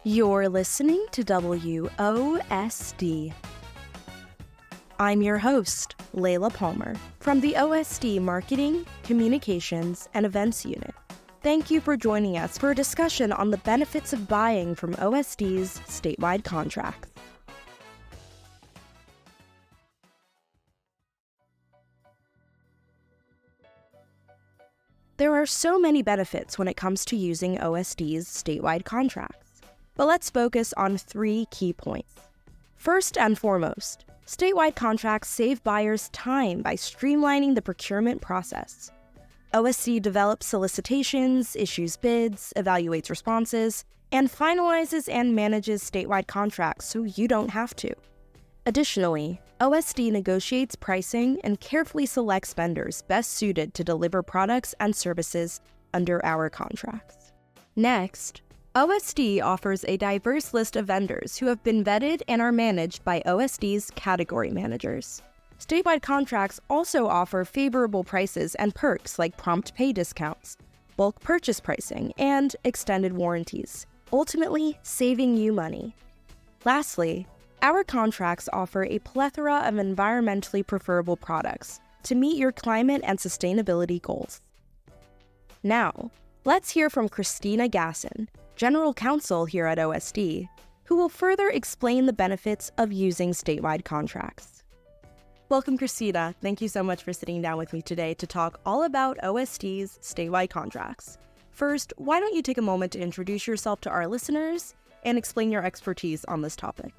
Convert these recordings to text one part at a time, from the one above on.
You're listening to WOSD. I'm your host, Layla Palmer, from the OSD Marketing, Communications, and Events Unit. Thank you for joining us for a discussion on the benefits of buying from OSD's statewide contracts. There are so many benefits when it comes to using OSD's statewide contracts, but let's focus on 3 key points. First and foremost, statewide contracts save buyers time by streamlining the procurement process. OSD develops solicitations, issues bids, evaluates responses, and finalizes and manages statewide contracts so you don't have to. Additionally, OSD negotiates pricing and carefully selects vendors best suited to deliver products and services under our contracts. Next, OSD offers a diverse list of vendors who have been vetted and are managed by OSD's category managers. Statewide contracts also offer favorable prices and perks like prompt pay discounts, bulk purchase pricing, and extended warranties, ultimately saving you money. Lastly, our contracts offer a plethora of environmentally preferable products to meet your climate and sustainability goals. Now, let's hear from Kristina Gasson, General Counsel here at OSD, who will further explain the benefits of using statewide contracts. Welcome, Kristina. Thank you so much for sitting down with me today to talk all about OSD's statewide contracts. First, why don't you take a moment to introduce yourself to our listeners and explain your expertise on this topic?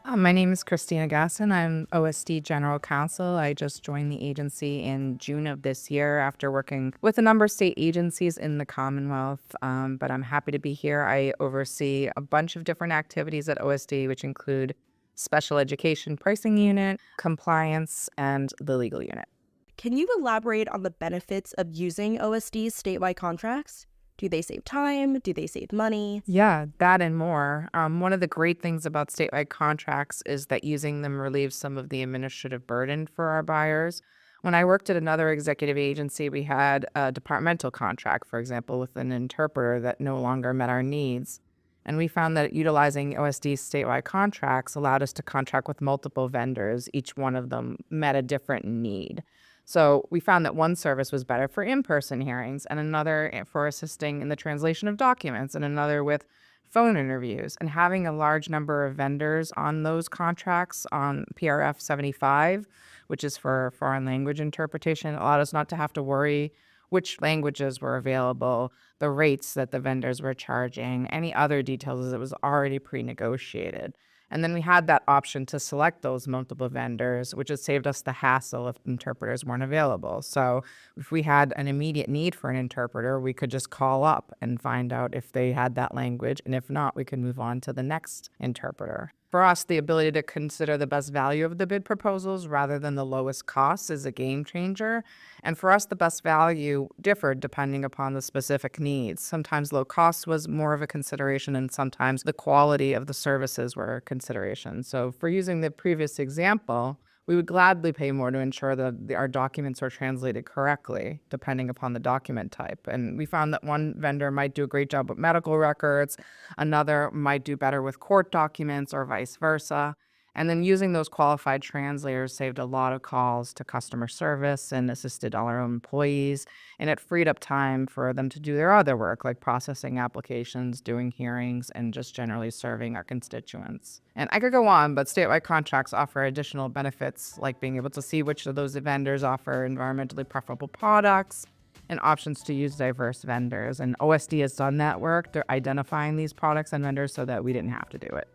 My name is Kristina Gasson. I'm OSD General Counsel. I just joined the agency in June of this year after working with a number of state agencies in the Commonwealth, but I'm happy to be here. I oversee a bunch of different activities at OSD, which include Special Education Pricing Unit, Compliance, and the Legal Unit. Can you elaborate on the benefits of using OSD's statewide contracts? Do they save time? Do they save money? Yeah, that and more. One of the great things about statewide contracts is that using them relieves some of the administrative burden for our buyers. When I worked at another executive agency, we had a departmental contract, for example, with an interpreter that no longer met our needs. And we found that utilizing OSD statewide contracts allowed us to contract with multiple vendors. Each one of them met a different need. So we found that one service was better for in-person hearings and another for assisting in the translation of documents and another with phone interviews. And having a large number of vendors on those contracts on PRF 75, which is for foreign language interpretation, allowed us not to have to worry which languages were available, the rates that the vendors were charging, any other details as it was already pre-negotiated. And then we had that option to select those multiple vendors, which has saved us the hassle if interpreters weren't available. So if we had an immediate need for an interpreter, we could just call up and find out if they had that language. And if not, we could move on to the next interpreter. For us, the ability to consider the best value of the bid proposals rather than the lowest cost is a game changer. And for us, the best value differed depending upon the specific needs. Sometimes low cost was more of a consideration, and sometimes the quality of the services were a consideration. So for using the previous example, we would gladly pay more to ensure that our documents are translated correctly, depending upon the document type. And we found that one vendor might do a great job with medical records, another might do better with court documents, or vice versa. And then using those qualified translators saved a lot of calls to customer service and assisted all our own employees. And it freed up time for them to do their other work, like processing applications, doing hearings, and just generally serving our constituents. And I could go on, but statewide contracts offer additional benefits, like being able to see which of those vendors offer environmentally preferable products and options to use diverse vendors. And OSD has done that work. They're identifying these products and vendors so that we didn't have to do it.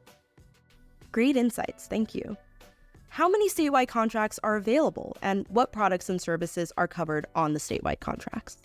Great insights, thank you. How many statewide contracts are available, and what products and services are covered on the statewide contracts?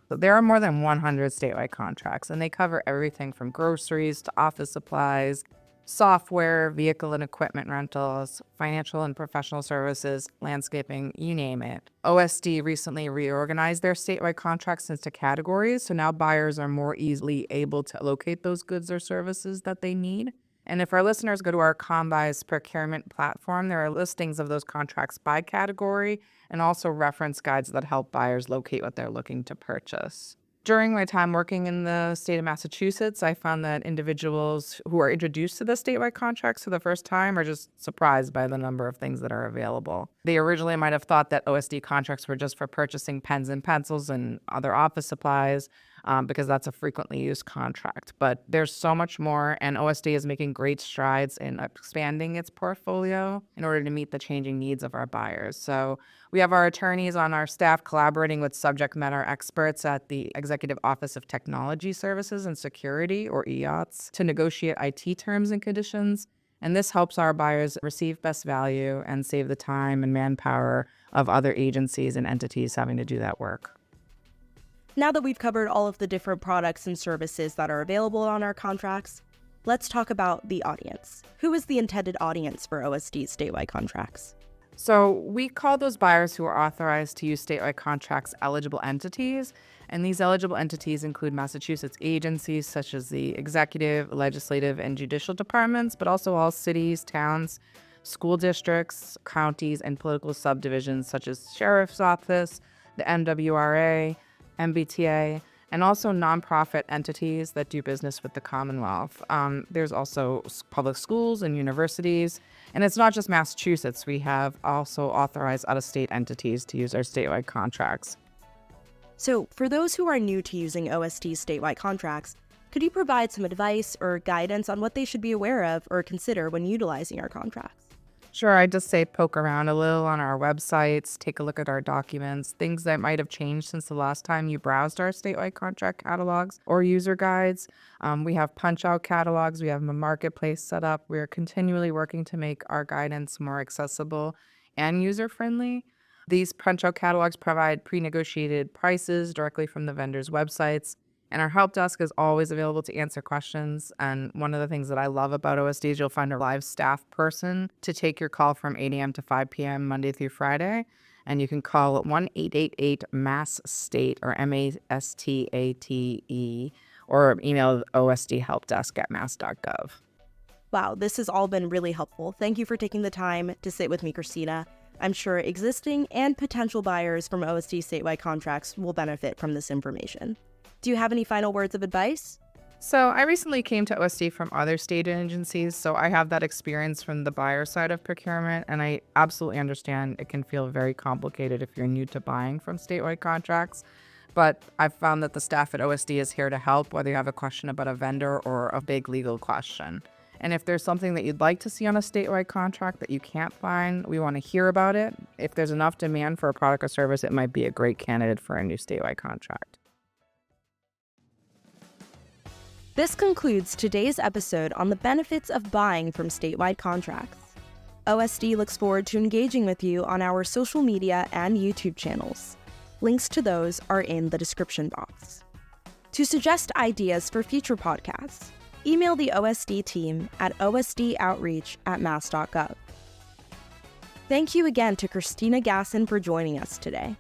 So there are more than 100 statewide contracts, and they cover everything from groceries to office supplies, software, vehicle and equipment rentals, financial and professional services, landscaping, you name it. OSD recently reorganized their statewide contracts into categories, so now buyers are more easily able to locate those goods or services that they need. And if our listeners go to our Combi's procurement platform, there are listings of those contracts by category and also reference guides that help buyers locate what they're looking to purchase. During my time working in the state of Massachusetts, I found that individuals who are introduced to the statewide contracts for the first time are just surprised by the number of things that are available. They originally might have thought that OSD contracts were just for purchasing pens and pencils and other office supplies, because that's a frequently used contract. But there's so much more, and OSD is making great strides in expanding its portfolio in order to meet the changing needs of our buyers. So we have our attorneys on our staff collaborating with subject matter experts at the Executive Office of Technology Services and Security, or EOTS, to negotiate IT terms and conditions. And this helps our buyers receive best value and save the time and manpower of other agencies and entities having to do that work. Now that we've covered all of the different products and services that are available on our contracts, let's talk about the audience. Who is the intended audience for OSD statewide contracts? So we call those buyers who are authorized to use statewide contracts eligible entities. And these eligible entities include Massachusetts agencies such as the executive, legislative, and judicial departments, but also all cities, towns, school districts, counties, and political subdivisions such as sheriff's office, the MWRA, MBTA, and also nonprofit entities that do business with the Commonwealth. There's also public schools and universities. And it's not just Massachusetts. We have also authorized out-of-state entities to use our statewide contracts. So for those who are new to using OSD statewide contracts, could you provide some advice or guidance on what they should be aware of or consider when utilizing our contracts? Sure, I just say poke around a little on our websites, take a look at our documents, things that might have changed since the last time you browsed our statewide contract catalogs or user guides. We have punch-out catalogs. We have a marketplace set up. We are continually working to make our guidance more accessible and user-friendly. These punch-out catalogs provide pre-negotiated prices directly from the vendors' websites. And our help desk is always available to answer questions. And one of the things that I love about OSD is you'll find a live staff person to take your call from 8 a.m. to 5 p.m. Monday through Friday. And you can call 1-888-MASS-STATE or MASTATE or email osdhelpdesk@mass.gov. Wow, this has all been really helpful. Thank you for taking the time to sit with me, Kristina. I'm sure existing and potential buyers from OSD statewide contracts will benefit from this information. Do you have any final words of advice? So I recently came to OSD from other state agencies, so I have that experience from the buyer side of procurement, and I absolutely understand it can feel very complicated if you're new to buying from statewide contracts. But I've found that the staff at OSD is here to help, whether you have a question about a vendor or a big legal question. And if there's something that you'd like to see on a statewide contract that you can't find, we want to hear about it. If there's enough demand for a product or service, it might be a great candidate for a new statewide contract. This concludes today's episode on the benefits of buying from statewide contracts. OSD looks forward to engaging with you on our social media and YouTube channels. Links to those are in the description box. To suggest ideas for future podcasts, email the OSD team at osdoutreach@mass.gov. Thank you again to Kristina Gasson for joining us today.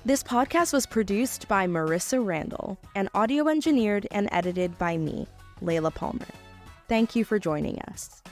This podcast was produced by Marissa Randall and audio engineered and edited by me, Layla Palmer. Thank you for joining us.